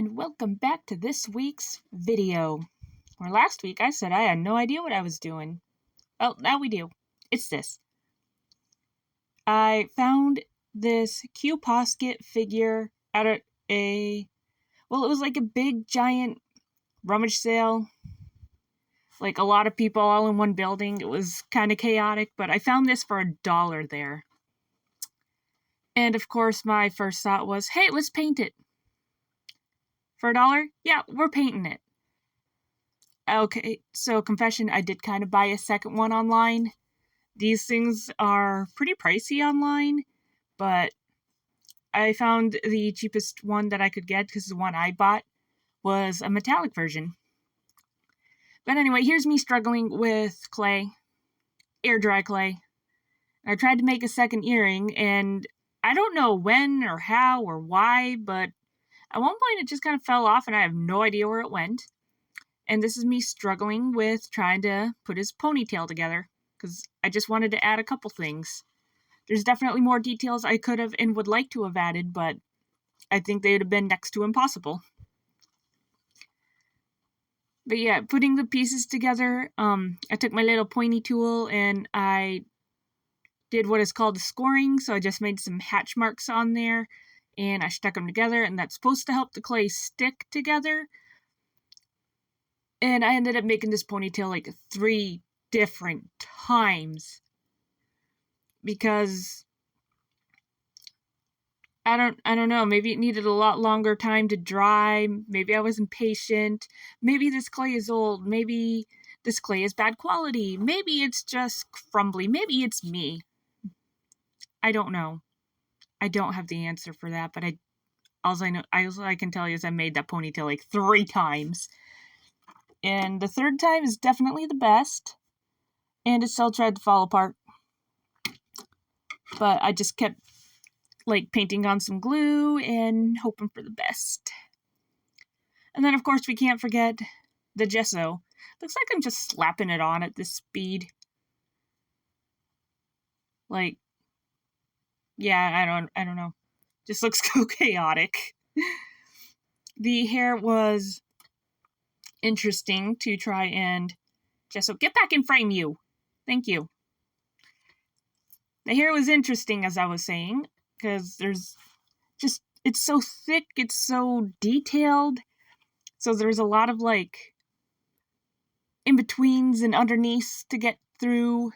and welcome back to this week's video. Where last week I said I had no idea what I was doing. Well, now we do. It's this. I found this Qposket figure at it was like a big giant rummage sale. Like a lot of people all in one building. It was kind of chaotic, but I found this for $1 there. And of course my first thought was, hey, let's paint it. For $1? Yeah, we're painting it. Okay, so confession, I did kind of buy a second one online. These things are pretty pricey online, but I found the cheapest one that I could get because the one I bought was a metallic version. But anyway, here's me struggling with clay, air dry clay. I tried to make a second earring, and I don't know when or how or why, but at one point it just kind of fell off and I have no idea where it went. And this is me struggling with trying to put his ponytail together, because I just wanted to add a couple things. There's definitely more details I could have and would like to have added, but I think they would have been next to impossible. But yeah, putting the pieces together, I took my little pointy tool and I did what is called a scoring, so I just made some hatch marks on there, and I stuck them together, and that's supposed to help the clay stick together. And I ended up making this ponytail like 3 different times. Because I don't know, maybe it needed a lot longer time to dry. Maybe I was impatient. Maybe this clay is old. Maybe this clay is bad quality. Maybe it's just crumbly. Maybe it's me. I don't know. I don't have the answer for that, but all I can tell you is I made that ponytail like 3 times. And the 3rd time is definitely the best. And it still tried to fall apart. But I just kept, painting on some glue and hoping for the best. And then, of course, we can't forget the gesso. Looks like I'm just slapping it on at this speed. Yeah, I don't know. Just looks so chaotic. The hair was interesting to try and gesso. Get back in frame, you. Thank you. The hair was interesting, as I was saying, because it's so thick, it's so detailed, so there's a lot of, in-betweens and underneaths to get through,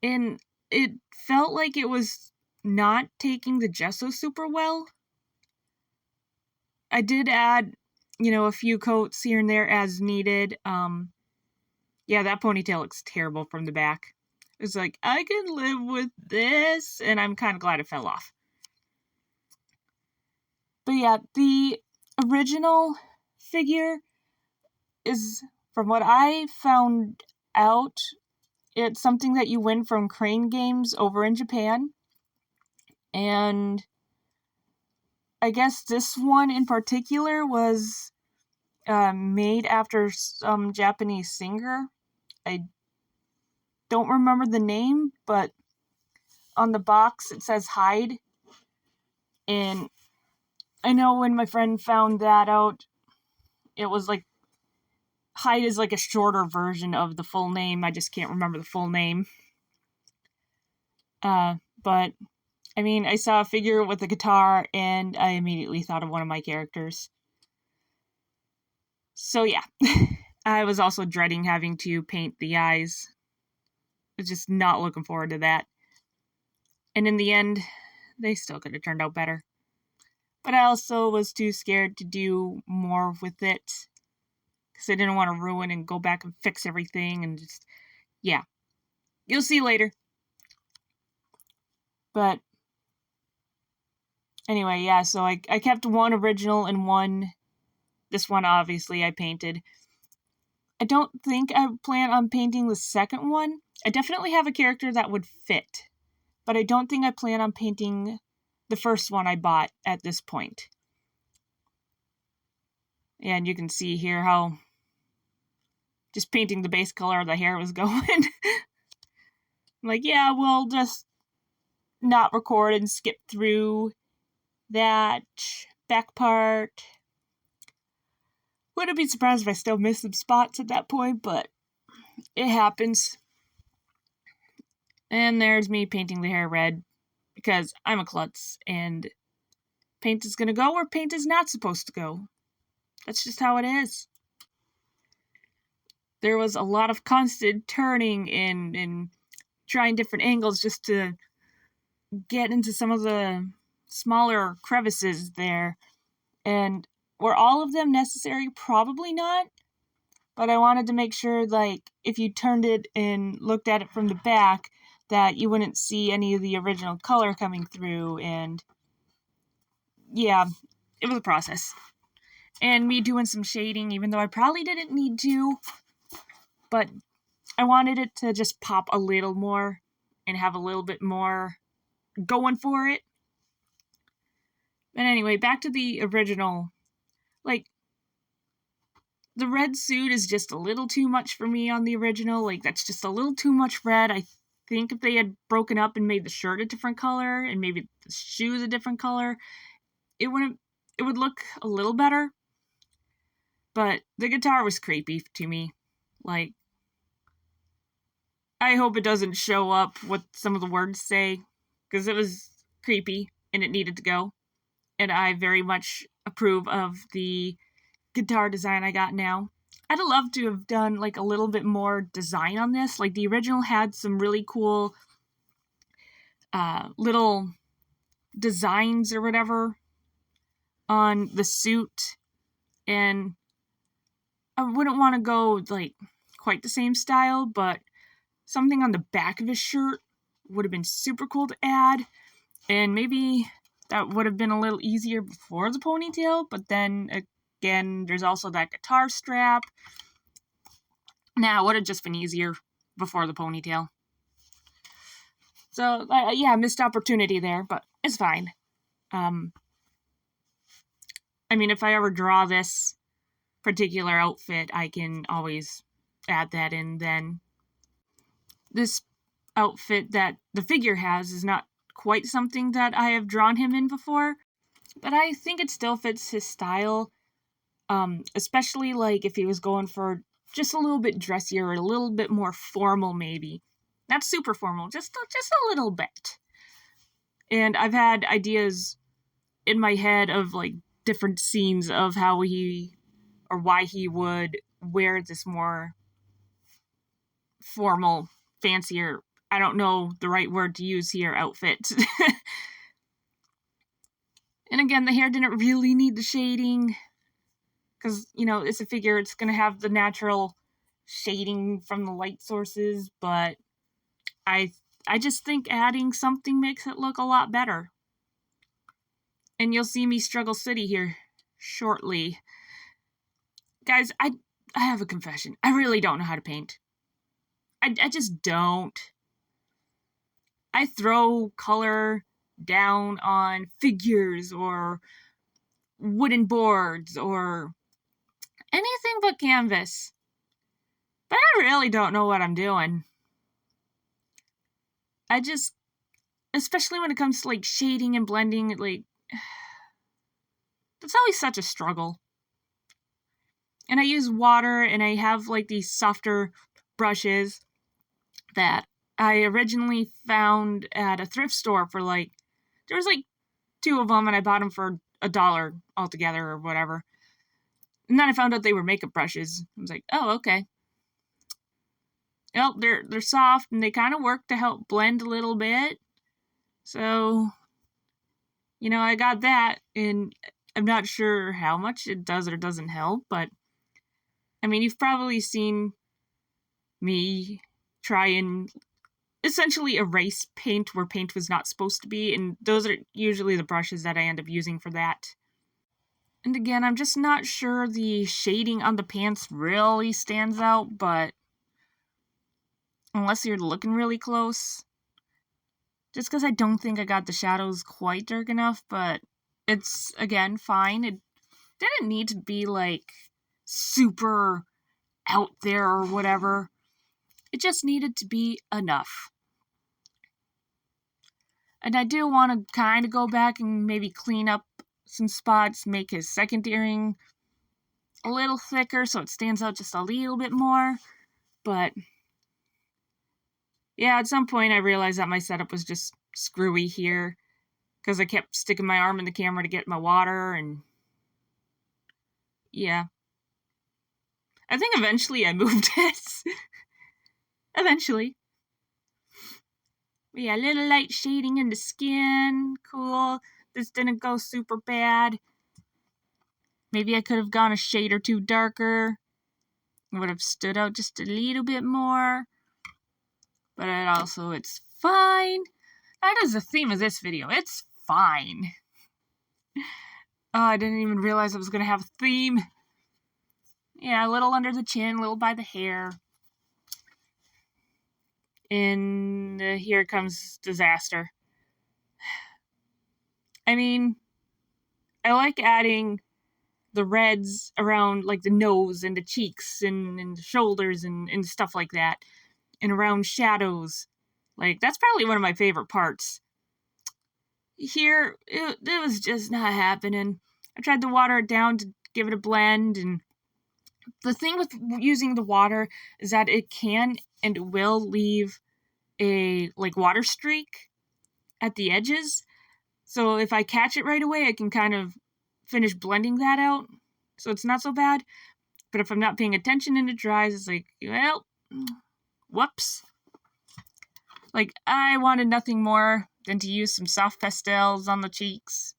and it felt like it was not taking the gesso super well. I did add, a few coats here and there as needed. Yeah, that ponytail looks terrible from the back. It's like, I can live with this, and I'm kind of glad it fell off. But yeah, the original figure is, from what I found out, it's something that you win from Crane Games over in Japan. And I guess this one in particular was made after some Japanese singer. I don't remember the name, but on the box it says Hyde. And I know when my friend found that out, it was like Hyde is like a shorter version of the full name. I just can't remember the full name. But I mean, I saw a figure with a guitar and I immediately thought of one of my characters. So yeah, I was also dreading having to paint the eyes. I was just not looking forward to that. And in the end, they still could have turned out better. But I also was too scared to do more with it, because I didn't want to ruin and go back and fix everything and just, yeah. You'll see later. But anyway, yeah, so I kept one original and this one obviously I painted. I don't think I plan on painting the second one. I definitely have a character that would fit, but I don't think I plan on painting the first one I bought at this point. And you can see here how just painting the base color of the hair was going. I'm like, yeah, we'll just not record and skip through that. back part. Wouldn't be surprised if I still miss some spots at that point, but it happens. And there's me painting the hair red, because I'm a klutz, and paint is gonna go where paint is not supposed to go. That's just how it is. There was a lot of constant turning and trying different angles just to get into some of the smaller crevices there. And were all of them necessary? Probably not. But I wanted to make sure, like, if you turned it and looked at it from the back, that you wouldn't see any of the original color coming through. And yeah, it was a process. And me doing some shading, even though I probably didn't need to, but I wanted it to just pop a little more and have a little bit more going for it. But anyway, back to the original. Like, the red suit is just a little too much for me on the original. Like, that's just a little too much red. I think if they had broken up and made the shirt a different color and maybe the shoes a different color, it would look a little better. But the guitar was creepy to me. Like, I hope it doesn't show up what some of the words say, because it was creepy and it needed to go. And I very much approve of the guitar design I got now. I'd have loved to have done like a little bit more design on this. Like, the original had some really cool little designs or whatever on the suit, and I wouldn't want to go like quite the same style, but something on the back of his shirt would have been super cool to add, and maybe that would have been a little easier before the ponytail. But then again, there's also that guitar strap. Nah, it would have just been easier before the ponytail. So yeah, missed opportunity there, but it's fine. I mean, if I ever draw this particular outfit, I can always add that in then. This outfit that the figure has is not quite something that I have drawn him in before, but I think it still fits his style, especially like if he was going for just a little bit dressier, a little bit more formal maybe. Not super formal, just a little bit. And I've had ideas in my head of like different scenes of how he or why he would wear this more formal, fancier, I don't know the right word to use here, outfit. And again, the hair didn't really need the shading, because, you know, it's a figure, it's going to have the natural shading from the light sources, but I just think adding something makes it look a lot better. And you'll see me struggle city here shortly. Guys, I have a confession. I really don't know how to paint. I just don't. I throw color down on figures or wooden boards or anything but canvas. But I really don't know what I'm doing. I just, especially when it comes to like shading and blending, like, that's always such a struggle. And I use water, and I have like these softer brushes that I originally found at a thrift store for like, there was like 2 of them, and I bought them for $1 altogether or whatever. And then I found out they were makeup brushes. I was like, oh, okay. Well, they're soft, and they kind of work to help blend a little bit. So, you know, I got that, and I'm not sure how much it does or doesn't help, but I mean, you've probably seen me try and essentially erase paint where paint was not supposed to be, and those are usually the brushes that I end up using for that. And again, I'm just not sure the shading on the pants really stands out, but unless you're looking really close, just because I don't think I got the shadows quite dark enough, but it's, again, fine. It didn't need to be, like, super out there or whatever. It just needed to be enough. And I do want to kind of go back and maybe clean up some spots, make his second earring a little thicker so it stands out just a little bit more. But yeah, at some point I realized that my setup was just screwy here because I kept sticking my arm in the camera to get my water, and yeah. I think eventually I moved it. Eventually. Yeah, a little light shading in the skin. Cool. This didn't go super bad. Maybe I could have gone a shade or two darker. It would have stood out just a little bit more. But it's fine. That is the theme of this video. It's fine. Oh, I didn't even realize I was going to have a theme. Yeah, a little under the chin, a little by the hair. And here comes disaster. I mean, I like adding the reds around like the nose and the cheeks and the shoulders and stuff like that. And around shadows. Like, that's probably one of my favorite parts. Here, it was just not happening. I tried to water it down to give it a blend, and the thing with using the water is that it can and will leave a like water streak at the edges. So if I catch it right away, I can kind of finish blending that out. So it's not so bad. But if I'm not paying attention and it dries, it's like, well, whoops. Like, I wanted nothing more than to use some soft pastels on the cheeks.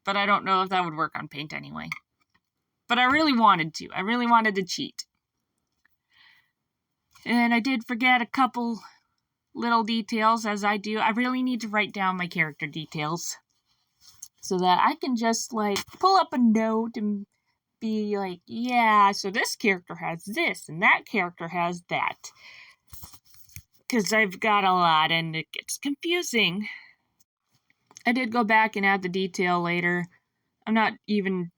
But I don't know if that would work on paint anyway. But I really wanted to. I really wanted to cheat. And I did forget a couple little details, as I do. I really need to write down my character details so that I can just, like, pull up a note and be like, yeah, so this character has this, and that character has that. Because I've got a lot, and it gets confusing. I did go back and add the detail later. I'm not even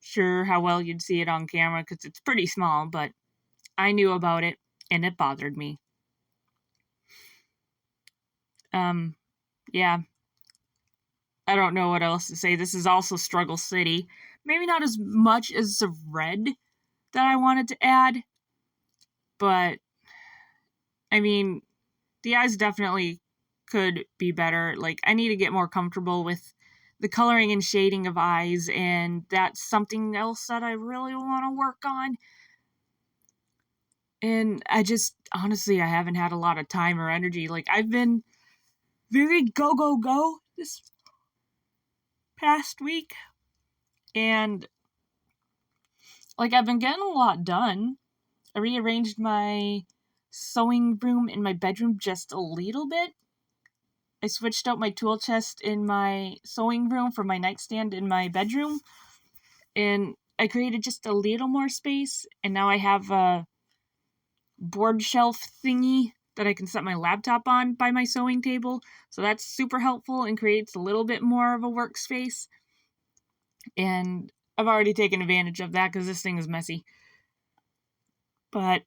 sure how well you'd see it on camera because it's pretty small, but I knew about it, and it bothered me. Yeah. I don't know what else to say. This is also Struggle City. Maybe not as much as the red that I wanted to add, but, I mean, the eyes definitely could be better. Like, I need to get more comfortable with the coloring and shading of eyes, and that's something else that I really want to work on. And honestly, I haven't had a lot of time or energy. Like, I've been very go this past week. And, like, I've been getting a lot done. I rearranged my sewing room in my bedroom just a little bit. I switched out my tool chest in my sewing room for my nightstand in my bedroom. And I created just a little more space. And now I have a board shelf thingy that I can set my laptop on by my sewing table. So that's super helpful and creates a little bit more of a workspace. And I've already taken advantage of that because this thing is messy. But,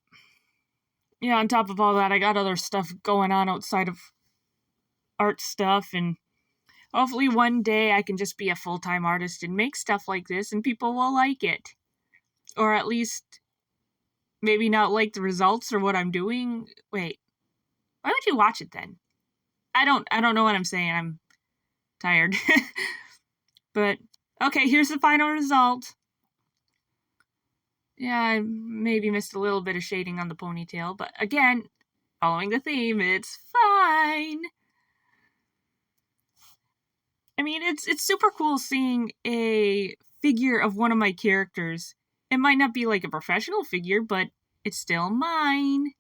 yeah, on top of all that, I got other stuff going on outside of art stuff, and hopefully one day I can just be a full-time artist and make stuff like this and people will like it. Or at least maybe not like the results or what I'm doing. Wait, why would you watch it then? I don't know what I'm saying. I'm tired. But, okay, here's the final result. Yeah, I maybe missed a little bit of shading on the ponytail, but again, following the theme, it's fine. I mean, it's super cool seeing a figure of one of my characters. It might not be like a professional figure, but it's still mine.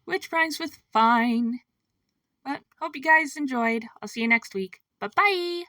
Which rhymes with fine. But hope you guys enjoyed. I'll see you next week. Bye-bye!